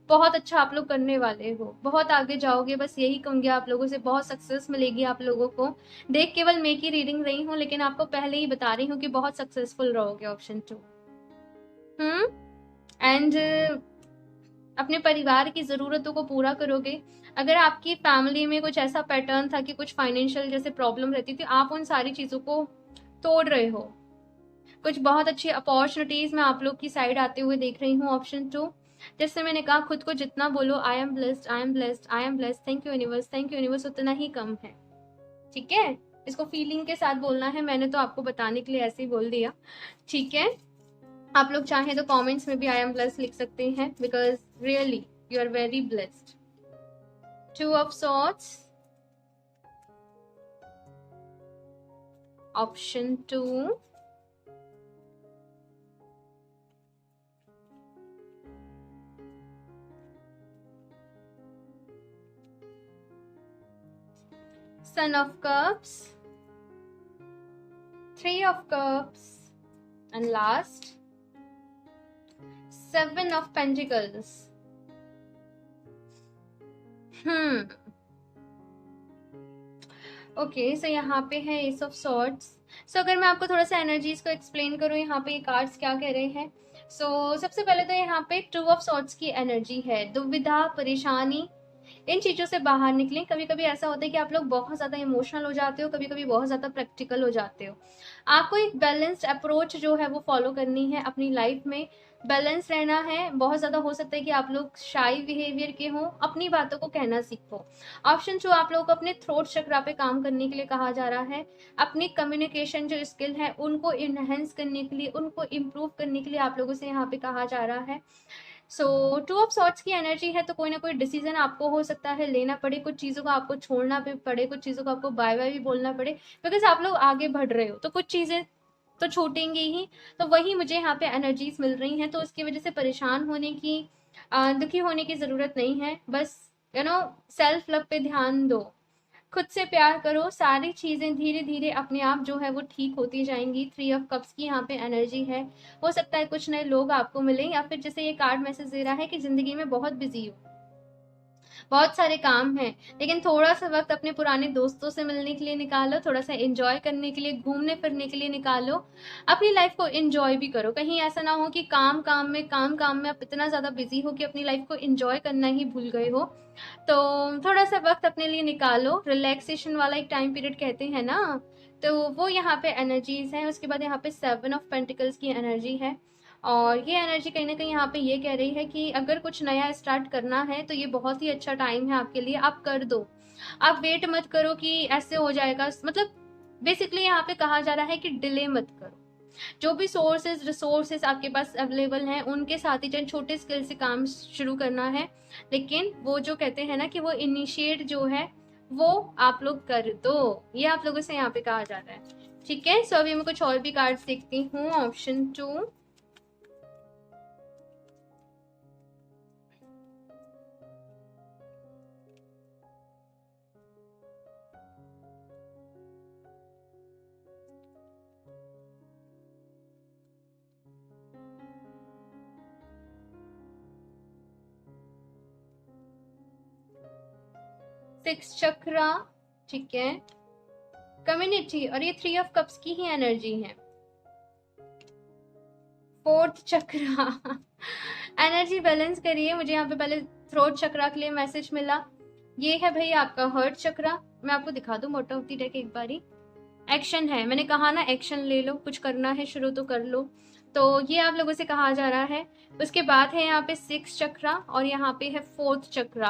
बहुत अच्छा आप लोग करने वाले हो, बहुत आगे जाओगे, बस यही कहूंगी आप लोगों से, बहुत सक्सेस मिलेगी आप लोगों को। देख केवल मई की रीडिंग रही हूँ, लेकिन आपको पहले ही बता रही हूँ कि बहुत सक्सेसफुल रहोगे। ऑप्शन 2। एंड अपने परिवार की ज़रूरतों को पूरा करोगे। अगर आपकी फैमिली में कुछ ऐसा पैटर्न था कि कुछ फाइनेंशियल जैसे प्रॉब्लम रहती थी, आप उन सारी चीज़ों को तोड़ रहे हो। कुछ बहुत अच्छी अपॉर्चुनिटीज़ मैं आप लोग की साइड आते हुए देख रही हूँ। ऑप्शन 2, जैसे मैंने कहा, खुद को जितना बोलो I am blessed, I am blessed, I am blessed, thank you universe, thank you universe, उतना ही कम है। ठीक है, इसको फीलिंग के साथ बोलना है, मैंने तो आपको बताने के लिए ऐसे ही बोल दिया। ठीक है, आप लोग चाहें तो कमेंट्स में भी आई एम ब्लेस्ड लिख सकते हैं, because really you are very blessed. 2 of swords, option 2, Son of Cups, 3 of Cups, and last 7 of Pentacles. Okay, सो यहाँ पे है एस ऑफ सॉर्ड्स। सो अगर मैं आपको थोड़ा सा एनर्जीज को एक्सप्लेन करूँ, यहाँ पे ये कार्ड्स क्या कह रहे हैं। सो सबसे पहले तो यहाँ पे 2 ऑफ सॉर्ड्स की एनर्जी है, दुविधा, परेशानी, इन चीज़ों से बाहर निकलें। कभी कभी ऐसा होता है कि आप लोग बहुत ज़्यादा इमोशनल हो जाते हो, कभी कभी बहुत ज़्यादा प्रैक्टिकल हो जाते हो। आपको एक बैलेंस्ड अप्रोच जो है वो फॉलो करनी है अपनी लाइफ में, बैलेंस रहना है। बहुत ज़्यादा हो सकता है कि आप लोग शाई बिहेवियर के हों, अपनी बातों को कहना सीखो। ऑप्शन 2, आप लोगों को अपने थ्रोट चक्रा पे काम करने के लिए कहा जा रहा है। अपनी कम्युनिकेशन जो स्किल है उनको इनहेंस करने के लिए, उनको इम्प्रूव करने के लिए आप लोगों से यहाँ पे कहा जा रहा है। सो टू ऑफ सॉर्ट्स की एनर्जी है, तो कोई ना कोई डिसीजन आपको हो सकता है लेना पड़े, कुछ चीज़ों को आपको छोड़ना भी पड़े, कुछ चीज़ों को आपको बाय बाय भी बोलना पड़े, बिकॉज आप लोग आगे बढ़ रहे हो तो कुछ चीज़ें तो छूटेंगी ही। तो वही मुझे यहाँ पे एनर्जीज मिल रही हैं, तो उसकी वजह से परेशान होने की, दुखी होने की ज़रूरत नहीं है। बस सेल्फ लव पे ध्यान दो, खुद से प्यार करो, सारी चीज़ें धीरे धीरे अपने आप जो है वो ठीक होती जाएंगी। 3 ऑफ कप्स की यहाँ पे एनर्जी है। हो सकता है कुछ नए लोग आपको मिलें, या फिर जैसे ये कार्ड मैसेज दे रहा है कि ज़िंदगी में बहुत बिजी हो, बहुत सारे काम हैं, लेकिन थोड़ा सा वक्त अपने पुराने दोस्तों से मिलने के लिए निकालो, थोड़ा सा एंजॉय करने के लिए, घूमने फिरने के लिए निकालो, अपनी लाइफ को एंजॉय भी करो। कहीं ऐसा ना हो कि काम काम में आप इतना ज़्यादा बिजी हो कि अपनी लाइफ को एंजॉय करना ही भूल गए हो। तो थोड़ा सा वक्त अपने लिए निकालो, रिलैक्सेशन वाला एक टाइम पीरियड कहते हैं ना, तो वो यहाँ पे एनर्जीज हैं। उसके बाद यहाँ पे 7 ऑफ पेंटिकल्स की एनर्जी है, और ये एनर्जी कहीं ना कहीं यहाँ पे ये कह रही है कि अगर कुछ नया स्टार्ट करना है तो ये बहुत ही अच्छा टाइम है आपके लिए, आप कर दो। आप वेट मत करो कि ऐसे हो जाएगा, मतलब बेसिकली यहाँ पे कहा जा रहा है कि डिले मत करो। जो भी सोर्सेज रिसोर्सेज आपके पास अवेलेबल हैं उनके साथ ही, चाहे छोटे स्किल से काम शुरू करना है, लेकिन वो जो कहते हैं ना कि वो इनिशिएट जो है वो आप लोग कर दो, ये आप लोगों से यहाँ पे कहा जा रहा है। ठीक है, सो अभी मैं कुछ और भी कार्ड्स देखती हूँ। ऑप्शन 2, 6 चक्रा, ठीक है, कम्युनिटी, और ये 3 ऑफ कप्स की ही एनर्जी है। 4th चक्रा एनर्जी बैलेंस करिए। मुझे यहाँ पे पहले थ्रोट चक्रा के लिए मैसेज मिला, ये है भाई आपका हर्ट चक्रा। मैं आपको दिखा दूं बॉटम ऑफ द डेक एक बारी। एक्शन है, मैंने कहा ना एक्शन ले लो, कुछ करना है शुरू तो कर लो, तो ये आप लोगों से कहा जा रहा है। उसके बाद है यहाँ पे 6 चक्रा, और यहाँ पे है 4th चक्रा।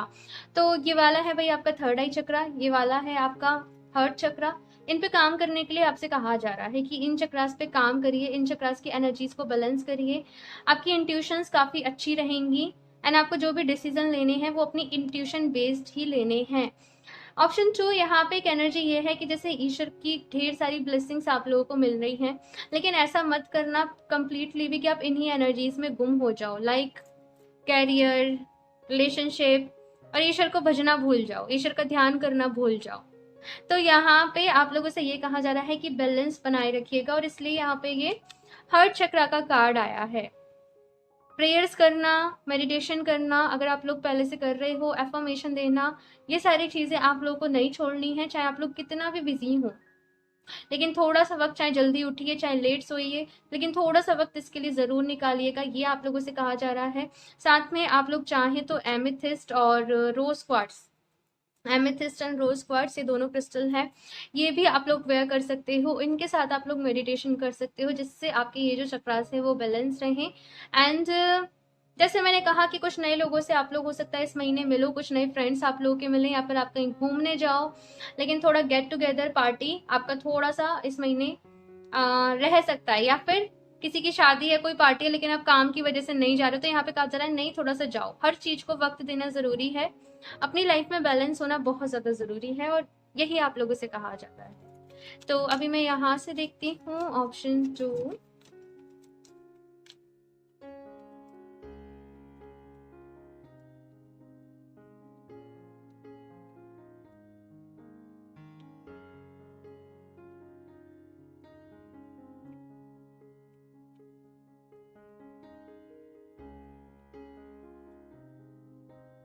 तो ये वाला है भाई आपका थर्ड आई चक्रा, ये वाला है आपका हर्ट चक्रा। इन पे काम करने के लिए आपसे कहा जा रहा है कि इन चक्रास पे काम करिए, इन चक्रास की एनर्जीज को बैलेंस करिए। आपकी इंट्यूशंस काफ़ी अच्छी रहेंगी, एंड आपको जो भी डिसीजन लेने हैं वो अपनी इंट्यूशन बेस्ड ही लेने हैं। ऑप्शन 2 यहाँ पे एक एनर्जी ये है कि जैसे ईश्वर की ढेर सारी ब्लेसिंग्स आप लोगों को मिल रही हैं, लेकिन ऐसा मत करना कंप्लीटली भी कि आप इन्हीं एनर्जीज में गुम हो जाओ, लाइक कैरियर, रिलेशनशिप, और ईश्वर को भजना भूल जाओ, ईश्वर का ध्यान करना भूल जाओ। तो यहाँ पे आप लोगों से ये कहा जा रहा है कि बैलेंस बनाए रखिएगा, और इसलिए यहाँ पे ये हर्ट चक्रा का कार्ड आया है। प्रेयर्स करना, मेडिटेशन करना, अगर आप लोग पहले से कर रहे हो, एफर्मेशन देना, ये सारी चीज़ें आप लोगों को नहीं छोड़नी है, चाहे आप लोग कितना भी बिजी हो। लेकिन थोड़ा सा वक्त, चाहे जल्दी उठिए चाहे लेट सोइए, लेकिन थोड़ा सा वक्त इसके लिए ज़रूर निकालिएगा, ये आप लोगों से कहा जा रहा है। साथ में आप लोग चाहें तो एमेथिस्ट और rose quartz, amethyst and rose quartz, ये दोनों क्रिस्टल हैं, ये भी आप लोग वेयर कर सकते हो। इनके साथ आप लोग मेडिटेशन कर सकते हो, जिससे आपके ये जो चक्रास है वो बैलेंस रहें। एंड जैसे मैंने कहा कि कुछ नए लोगों से आप लोग हो सकता है इस महीने मिलो, कुछ नए फ्रेंड्स आप लोगों के मिलें, या फिर आप कहीं घूमने जाओ, लेकिन थोड़ा गेट टुगेदर पार्टी आपका थोड़ा सा इस महीने रह सकता है। या फिर किसी की शादी है, कोई पार्टी है, लेकिन आप काम की वजह से नहीं जा रहे हो, तो यहाँ पे कहा जा रहा है नहीं, थोड़ा सा जाओ। हर चीज़ को वक्त देना ज़रूरी है, अपनी लाइफ में बैलेंस होना बहुत ज़्यादा ज़रूरी है, और यही आप लोगों से कहा जाता है। तो अभी मैं यहाँ से देखती हूँ option 2,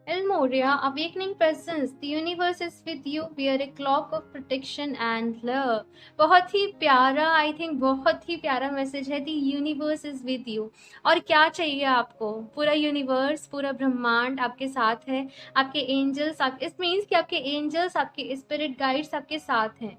Elmoria, awakening presence, the universe is with you, wear a cloak of protection and love। बहुत ही प्यारा, आई थिंक बहुत ही प्यारा मैसेज है, दी यूनिवर्स इज विद यू। और क्या चाहिए आपको, पूरा यूनिवर्स, पूरा ब्रह्मांड आपके साथ है, आपके एंजल्स, आप इस मीन्स कि आपके एंजल्स, आपके स्पिरिट गाइड्स आपके साथ हैं,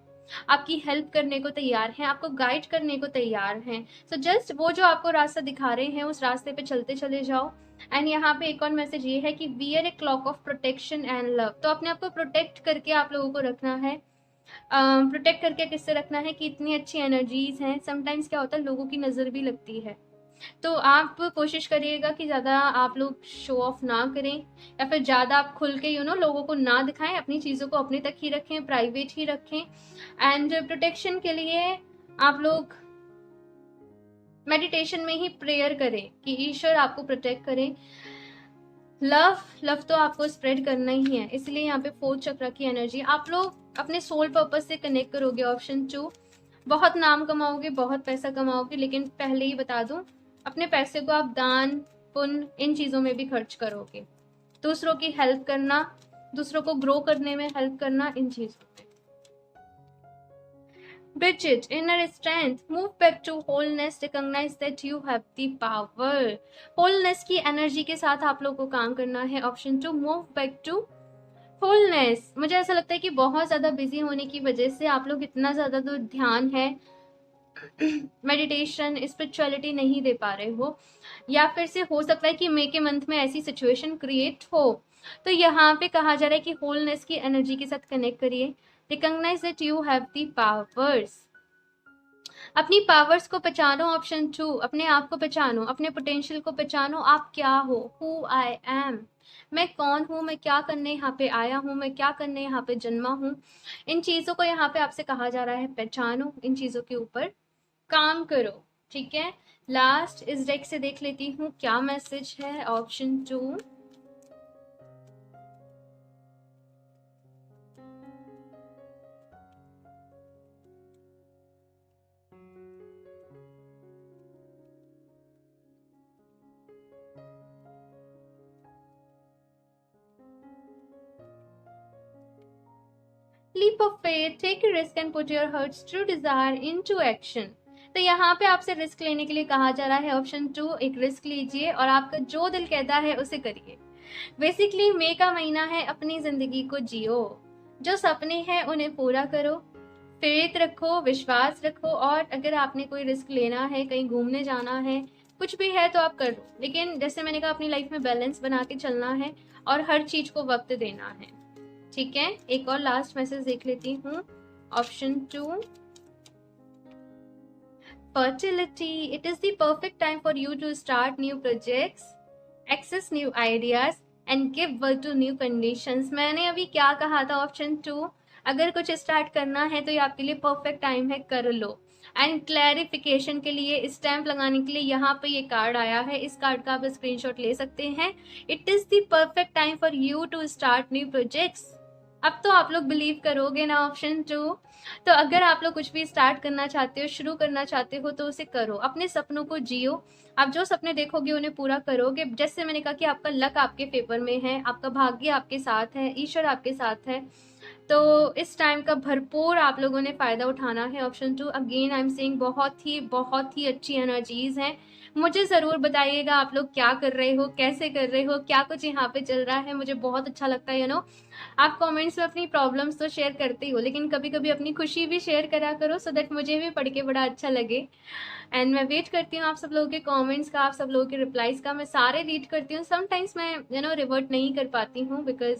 आपकी हेल्प करने को तैयार हैं, आपको गाइड करने को तैयार हैं। सो जस्ट वो जो आपको रास्ता दिखा रहे हैं उस रास्ते पे चलते चले जाओ। एंड यहाँ पे एक और मैसेज ये है कि wear a clock of protection and love, तो अपने आप को प्रोटेक्ट करके आप लोगों को रखना है। प्रोटेक्ट करके किससे रखना है कि इतनी अच्छी एनर्जीज हैं, समटाइम्स क्या होता है लोगों की नज़र भी लगती है, तो आप कोशिश करिएगा कि ज़्यादा आप लोग शो ऑफ ना करें, या फिर ज़्यादा आप खुल के लोगों को ना दिखाएं, अपनी चीज़ों को अपने तक ही रखें, प्राइवेट ही रखें। एंड प्रोटेक्शन के लिए आप लोग मेडिटेशन में ही प्रेयर करें कि ईश्वर आपको प्रोटेक्ट करें। लव तो आपको स्प्रेड करना ही है, इसलिए यहाँ पे 4th चक्र की एनर्जी आप लोग अपने सोल पर्पस से कनेक्ट करोगे। ऑप्शन 2, बहुत नाम कमाओगे, बहुत पैसा कमाओगे, लेकिन पहले ही बता दूं, अपने पैसे को आप दान पुण्य इन चीज़ों में भी खर्च करोगे। दूसरों की हेल्प करना, दूसरों को ग्रो करने में हेल्प करना, इन चीज़ों में। Bridget, inner strength, move back to wholeness, recognize that you have the power. Wholeness की एनर्जी के साथ आप लोग को काम करना है। Option 2, move back to wholeness। मुझे ऐसा लगता है कि बहुत ज़्यादा बिजी होने की वजह से आप लोग इतना ज़्यादा तो ध्यान है मेडिटेशन स्पिरिचुअलिटी नहीं दे पा रहे हो, या फिर से हो सकता है कि मई के मंथ में ऐसी सिचुएशन क्रिएट हो। तो यहाँ पे कहा जा रहा है कि होलनेस की एनर्जी के साथ कनेक्ट करिए। Recognise that you have the powers. अपनी पावर्स को पहचानो। ऑप्शन 2, अपने आप को पहचानो, अपने पोटेंशियल को पहचानो। आप क्या हो, हु आई एम, मैं कौन हूँ, मैं क्या करने यहाँ पे आया हूँ, मैं क्या करने यहाँ पे जन्मा हूँ। इन चीज़ों को यहाँ पे आपसे कहा जा रहा है पहचानो, इन चीज़ों के ऊपर काम करो। ठीक है, लास्ट इस डेक से देख लेती हूँ क्या मैसेज है। Option 2, leap of faith, take a risk and put your heart's true desire into action। तो यहाँ पे आपसे रिस्क लेने के लिए कहा जा रहा है। ऑप्शन 2, एक रिस्क लीजिए और आपका जो दिल कहता है उसे करिए। बेसिकली मई का महीना है, अपनी जिंदगी को जियो, जो सपने हैं उन्हें पूरा करो, फेथ रखो, विश्वास रखो, और अगर आपने कोई रिस्क लेना है, कहीं घूमने जाना है, कुछ भी है तो आप कर लो, लेकिन जैसे मैंने कहा अपनी लाइफ में बैलेंस बना के चलना है और हर चीज को वक्त देना है। ठीक है, एक और लास्ट मैसेज देख लेती हूँ। Option 2, fertility, it is the perfect time for you to start new projects, access new ideas and give birth to new conditions। मैंने अभी क्या कहा था? ऑप्शन 2, अगर कुछ स्टार्ट करना है तो ये आपके लिए परफेक्ट टाइम है, कर लो। एंड क्लैरिफिकेशन के लिए, स्टैम्प लगाने के लिए यहाँ पे ये कार्ड आया है, इस कार्ड का आप स्क्रीनशॉट ले सकते हैं। It is the perfect time for you to start new projects. अब तो आप लोग बिलीव करोगे ना। ऑप्शन 2, तो अगर आप लोग कुछ भी स्टार्ट करना चाहते हो, शुरू करना चाहते हो, तो उसे करो, अपने सपनों को जियो। आप जो सपने देखोगे उन्हें पूरा करोगे। जैसे मैंने कहा कि आपका लक आपके फेवर में है, आपका भाग्य आपके साथ है, ईश्वर आपके साथ है, तो इस टाइम का भरपूर आप लोगों ने फ़ायदा उठाना है। Option 2, again I am saying, बहुत ही अच्छी एनर्जीज हैं। मुझे ज़रूर बताइएगा आप लोग क्या कर रहे हो, कैसे कर रहे हो, क्या कुछ यहाँ पे चल रहा है। मुझे बहुत अच्छा लगता है आप कमेंट्स में अपनी प्रॉब्लम्स तो शेयर करते ही हो, लेकिन कभी कभी अपनी खुशी भी शेयर करा करो, सो दैट मुझे भी पढ़ के बड़ा अच्छा लगे। एंड मैं वेट करती हूँ आप सब लोगों के कमेंट्स का, आप सब लोगों के रिप्लाईज का। मैं सारे रीड करती हूँ, समटाइम्स मैं रिवर्ट नहीं कर पाती हूँ बिकॉज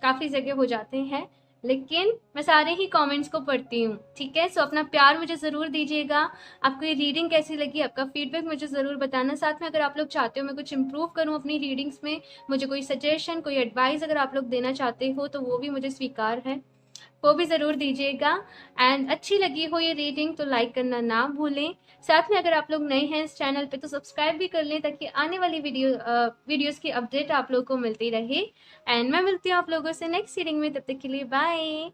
काफ़ी जगह हो जाते हैं, लेकिन मैं सारे ही कमेंट्स को पढ़ती हूँ। ठीक है, सो अपना प्यार मुझे ज़रूर दीजिएगा। आपको ये रीडिंग कैसी लगी, आपका फीडबैक मुझे ज़रूर बताना। साथ में अगर आप लोग चाहते हो मैं कुछ इम्प्रूव करूँ अपनी रीडिंग्स में, मुझे कोई सजेशन, कोई एडवाइस अगर आप लोग देना चाहते हो तो वो भी मुझे स्वीकार है, वो भी ज़रूर दीजिएगा। एंड अच्छी लगी हो ये रीडिंग तो लाइक करना ना भूलें। साथ में अगर आप लोग नए हैं इस चैनल पे तो सब्सक्राइब भी कर लें, ताकि आने वाली वीडियोस की अपडेट आप लोग को मिलती रहे। एंड मैं मिलती हूँ आप लोगों से नेक्स्ट रीडिंग में, तब तक के लिए बाय।